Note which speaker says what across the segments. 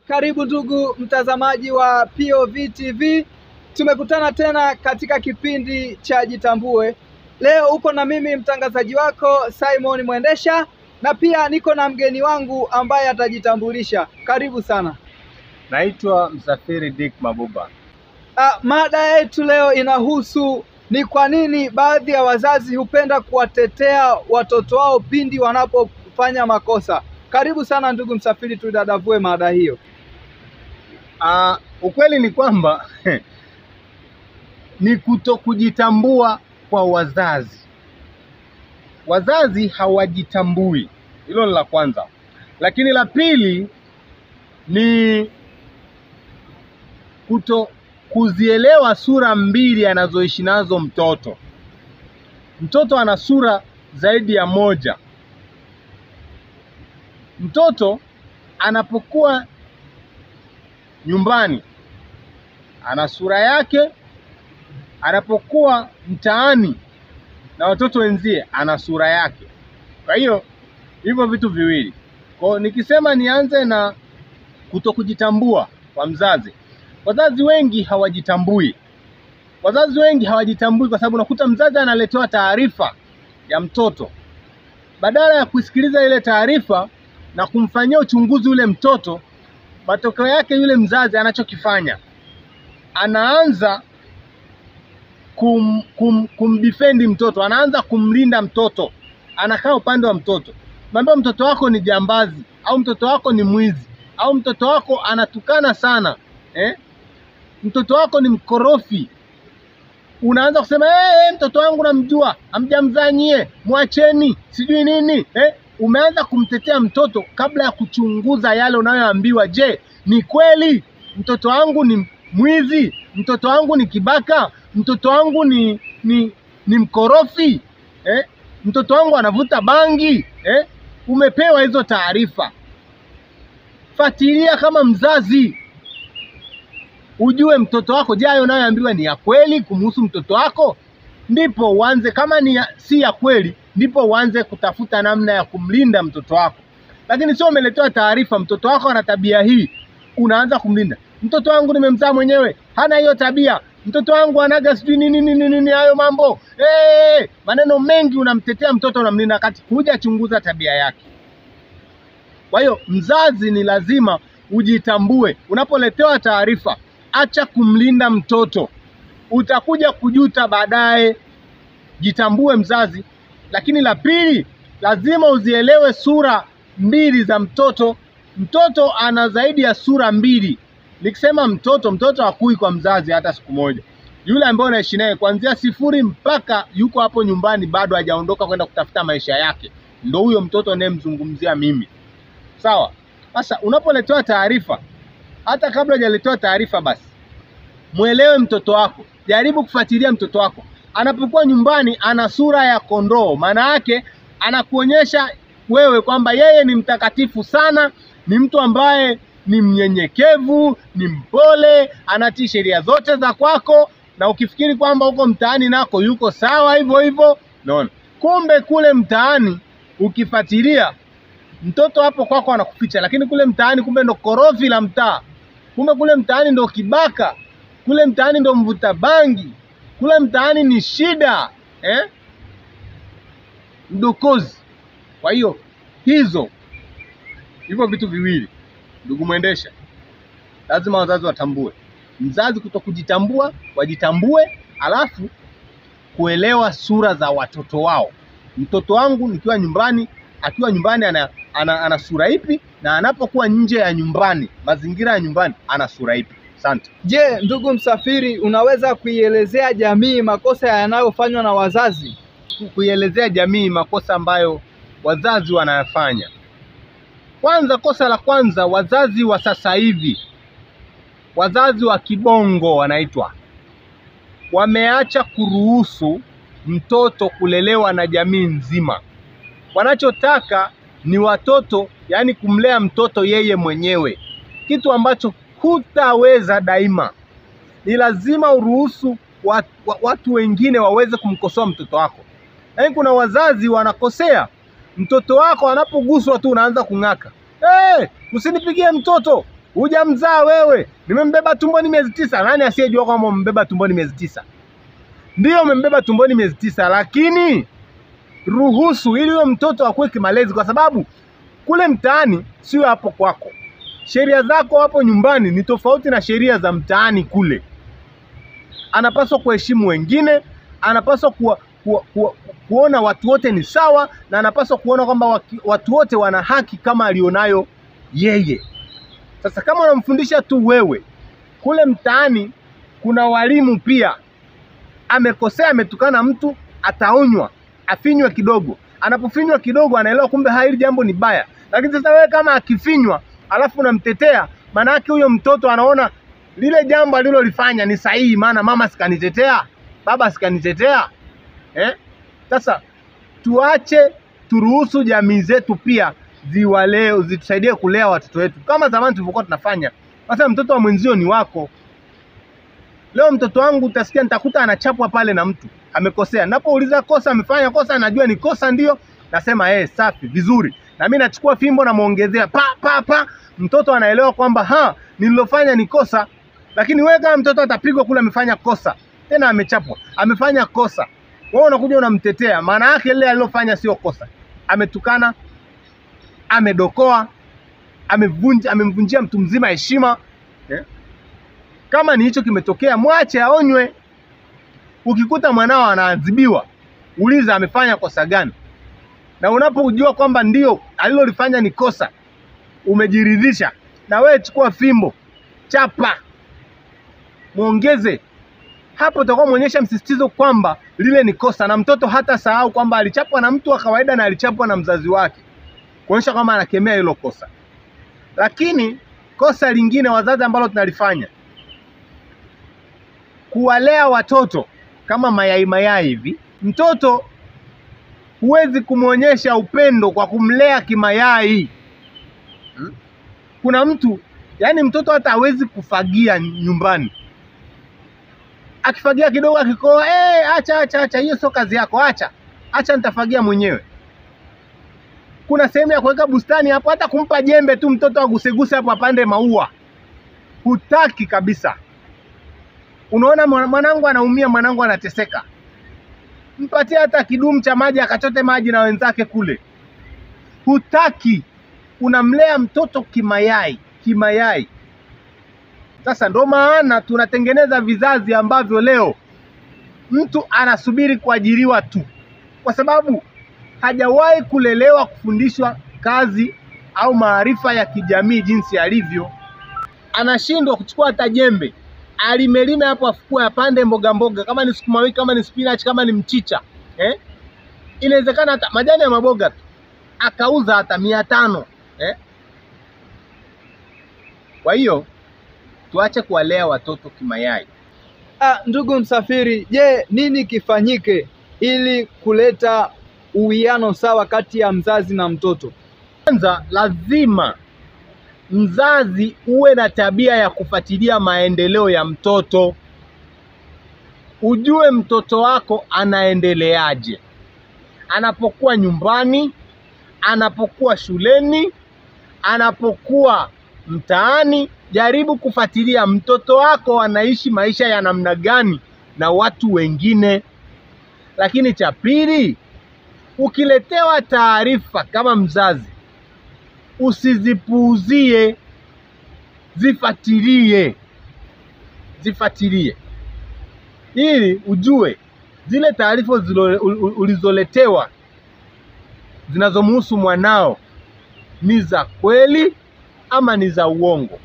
Speaker 1: Karibu ndugu mtazamaji wa POV TV. Tumekutana tena katika kipindi cha Jitambue. Leo uko na mimi mtangazaji wako Simon Mwendesha, na pia niko na mgeni wangu ambaye atajitambulisha. Karibu sana.
Speaker 2: Naitwa Msafiri Dick Mabuba.
Speaker 1: Mada yetu leo inahusu ni kwa nini baadhi ya wazazi hupenda kuwatetea watoto wao pindi wanapofanya makosa. Karibu sana ndugu Msafiri, tudadavue mada hiyo.
Speaker 2: Ukweli ni kwamba ni kutokujitambua kwa wazazi. Wazazi hawajitambui, hilo ni la kwanza. Lakini la pili ni kuzielewa sura mbili anazoishi nazo mtoto. Mtoto ana sura zaidi ya moja. Mtoto anapokuwa nyumbani ana sura yake, anapokuwa mtaani na watoto wenzie ana sura yake. Kwa hiyo hivyo vitu viwili. Kwa nikisema nianze na kutokujitambua kwa mzazi. Wazazi wengi hawajitambui. Wazazi wengi hawajitambui kwa sababu unakuta mzazi analetewa taarifa ya mtoto. Badala ya kusikiliza ile taarifa na kumfanyia uchunguzi ule mtoto, matokeo yake yule mzazi anachokifanya, anaanza kumdefend mtoto, anaanza kumlinda mtoto, anakaa upande wa mtoto. Mwambie mtoto wako ni jambazi, au mtoto wako ni mwizi, au mtoto wako anatukana sana, mtoto wako ni mkorofi. Unaanza kusema mtoto wangu namjua, hamjamzaa nyie, mwacheni, sijui nini. Umeanza kumtetea mtoto kabla ya kuchunguza yale unayoambiwa. Je, ni kweli mtoto wangu ni mwizi? Mtoto wangu ni kibaka? Mtoto wangu ni mkorofi? Mtoto wangu anavuta bangi? Umepewa hizo taarifa. Fuatilia kama mzazi, ujue mtoto wako, je, hayo unayoambiwa ni ya kweli kumhusu mtoto wako? Ndipo uanze, kama si ya kweli, ndipo uanze kutafuta namna ya kumlinda mtoto wako. Lakini sio umeletewa taarifa mtoto wako ana tabia hii, unaanza kumlinda. Mtoto wangu nimemzaa mwenyewe, hana hiyo tabia. Mtoto wangu anaga sijui nini hayo mambo. Maneno mengi, unamtetea mtoto, unamlinda kati hujachunguza tabia yake. Kwa hiyo mzazi ni lazima ujitambue. Unapoletewa taarifa, acha kumlinda mtoto, utakuja kujuta baadaye. Jitambue mzazi. Lakini la pili, lazima uzielewe sura mbili za mtoto. Mtoto ana zaidi ya sura mbili. Nikisema mtoto hakui kwa mzazi hata siku moja. Yule ambaye unaishi naye kuanzia sifuri mpaka yuko hapo nyumbani bado hajaondoka kwenda kutafuta maisha yake, ndio huyo mtoto ninayemzungumzia mimi. Sawa? Sasa unapoletewa taarifa, hata kabla hujaletewa taarifa, basi muelewe mtoto wako. Jaribu kufuatilia mtoto wako. Anapokuwa nyumbani ana sura ya kondoo, maana yake anakuonyesha wewe kwamba yeye ni mtakatifu sana, ni mtu ambaye ni mnyenyekevu, ni mpole, anatii sheria zote za kwako, na ukifikiri kwamba huko mtaani nako yuko sawa hivyo hivyo. Naona kumbe kule mtaani ukifuatilia mtoto hapo kwako anakuficha, lakini kule mtaani kumbe ndo korofi la mtaa. Kumbe kule mtaani ndo kibaka, kule mtaani ndo mvuta bangi, kule mtaani ni shida, mdokozi. Kwa hiyo hivyo vitu viwili, ndugu Mwendesha, lazima wazazi watambue. Mzazi kutokujitambua, wajitambue, alafu kuelewa sura za watoto wao. Mtoto wangu nikiwa nyumbani, akiwa nyumbani ana sura ipi, na anapokuwa nje ya nyumbani, mazingira ya nyumbani, ana sura ipi. Asante.
Speaker 1: Je, ndugu Msafiri, unaweza kuielezea jamii makosa yanayofanywa na wazazi?
Speaker 2: Kuielezea jamii makosa ambayo wazazi wanayafanya. Kwanza, kosa la kwanza, wazazi wa sasa hivi, wazazi wa kibongo wanaitwa, wameacha kuruhusu mtoto kulelewa na jamii nzima. Wanachotaka ni watoto, yani kumlea mtoto yeye mwenyewe, kitu ambacho hutaweza daima. Ni lazima uruhusu watu wengine waweze kumkosoa mtoto wako. Yaani kuna wazazi wanakosea, mtoto wako anapoguswa tu unaanza kung'aka. Usinipigie mtoto. Hujamzaa wewe. Nimembeba tumboni miezi 9. Nani asiyejua kwamba umembeba tumboni miezi 9? Ndio umembeba tumboni miezi 9, lakini ruhusu ili huyo mtoto akue kimalezi, kwa sababu kule mtaani sio hapo kwako. Sheria zako hapo nyumbani ni tofauti na sheria za mtaani kule. Anapaswa kuheshimu wengine, anapaswa kuona watu wote ni sawa, na anapaswa kuona kwamba watu wote wana haki kama alionayo yeye. Sasa kama unamfundisha tu wewe, kule mtaani kuna walimu pia. Amekosea, ametukana mtu, ataonywa, afinywe kidogo. Anapofinywa kidogo anaelewa kumbe hili jambo ni baya. Lakini sasa wewe kama akifinywa alafu unamtetea, maana yake huyo mtoto anaona lile jambo alilolifanya ni sahihi, maana mama sikanitetea, baba sikanitetea. Sasa turuhusu jamii zetu pia zitusaidie kulea watoto wetu kama zamani tulivyokuwa tunafanya. Sasa mtoto wa mwenzio ni wako. Leo mtoto wangu utasikia nitakuta anachapwa pale na mtu amekosea. Ninapouliza kosa, amefanya kosa, najua ni kosa ndio, nasema safi, vizuri. Na mimi nachukua fimbo na muongezea pa. Mtoto anaelewa kwamba nililofanya ni kosa. Lakini wewe kama mtoto atapigwa kule amefanya kosa, tena amechapwa, amefanya kosa, wewe unakuja unamtetea, maana yake ile alilofanya sio kosa. Ametukana, amedokoa, amemvunjia mtu mzima heshima. Kama ni hicho kimetokea, mwache aonywe. Ukikuta mwanao anaadhibiwa, uliza amefanya kosa gani. Na unapojua kwamba ndio alilolifanya ni kosa, umejiridhisha, na wewe chukua fimbo, chapa, muongeze. Hapo utakuwa muonyesha msisitizo kwamba lile ni kosa, na mtoto hata sahau kwamba alichapwa na mtu wa kawaida na alichapwa na mzazi wake, kuonyesha kwamba anakemea hilo kosa. Lakini kosa lingine wazazi ambalo tunalifanya, kuwalea watoto kama mayai hivi. Mtoto huwezi kumuonyesha upendo kwa kumlea kimayai. Kuna mtu, yani mtoto hata hawezi kufagia nyumbani. Akifagia kidogo akikoa, acha, hiyo sio kazi yako, acha nitafagia mwenyewe. Kuna sehemu ya kuweka bustani hapo, hata kumpa jembe tu mtoto aguseguse hapo apande maua, hutaki kabisa. Unaona mwanangu anaumia, mwanangu anateseka, mpatie hata kidumu cha maji akachote maji na wenzake kule. Hutaki, unamlea mtoto kimayai. Sasa ndo maana tunatengeneza vizazi ambavyo leo mtu anasubiri kuajiriwa tu, kwa sababu hajawahi kulelewa, kufundishwa kazi au maarifa ya kijamii jinsi alivyo. Anashindwa kuchukua hata jembe alimelime hapo, afukue apande mboga, kama ni sukuma wiki, kama ni spinach, kama ni mchicha, inawezekana hata majani ya maboga tu akauza hata 500. Kwa hiyo tuache kuwalea watoto kimayai.
Speaker 1: Ndugu Msafiri, je, nini kifanyike ili kuleta uwiano sawa kati ya mzazi na mtoto?
Speaker 2: Kwanza lazima mzazi uwe na tabia ya kufuatilia maendeleo ya mtoto. Ujue mtoto wako anaendeleaje, anapokuwa nyumbani, anapokuwa shuleni, anapokuwa mtaani. Jaribu kufuatilia mtoto wako anaishi maisha ya namna gani na watu wengine. Lakini cha pili, ukiletewa taarifa kama mzazi, usizipuuzie, zifuatilie ili ujue zile taarifa ulizoletewa zinazomhusu mwanao ni za kweli ama ni za uongo.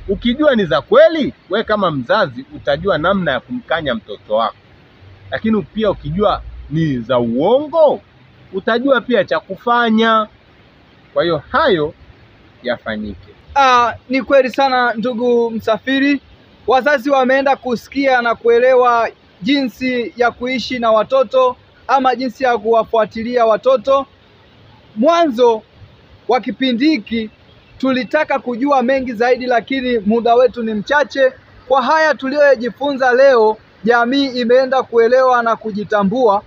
Speaker 2: Ukijua ni za kweli, we kama mzazi utajua namna ya kumkanya mtoto wako. Lakini pia ukijua ni za uongo, utajua pia cha kufanya. Kwa hiyo hayo yafanyike.
Speaker 1: Ni kweli sana ndugu Msafiri. Wazazi wameenda kusikia na kuelewa jinsi ya kuishi na watoto ama jinsi ya kuwafuatilia watoto. Mwanzo wa kipindi hiki tulitaka kujua mengi zaidi, lakini muda wetu ni mchache. Kwa haya tuliyojifunza leo, jamii imeenda kuelewa na kujitambua.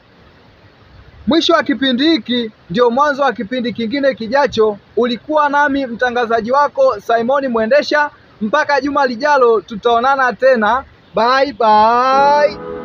Speaker 1: Mwisho wa kipindi hiki ndio mwanzo wa kipindi kingine kijacho. Ulikuwa nami mtangazaji wako Simon Mwendesha. Mpaka juma lijalo tutaonana tena. Bye bye.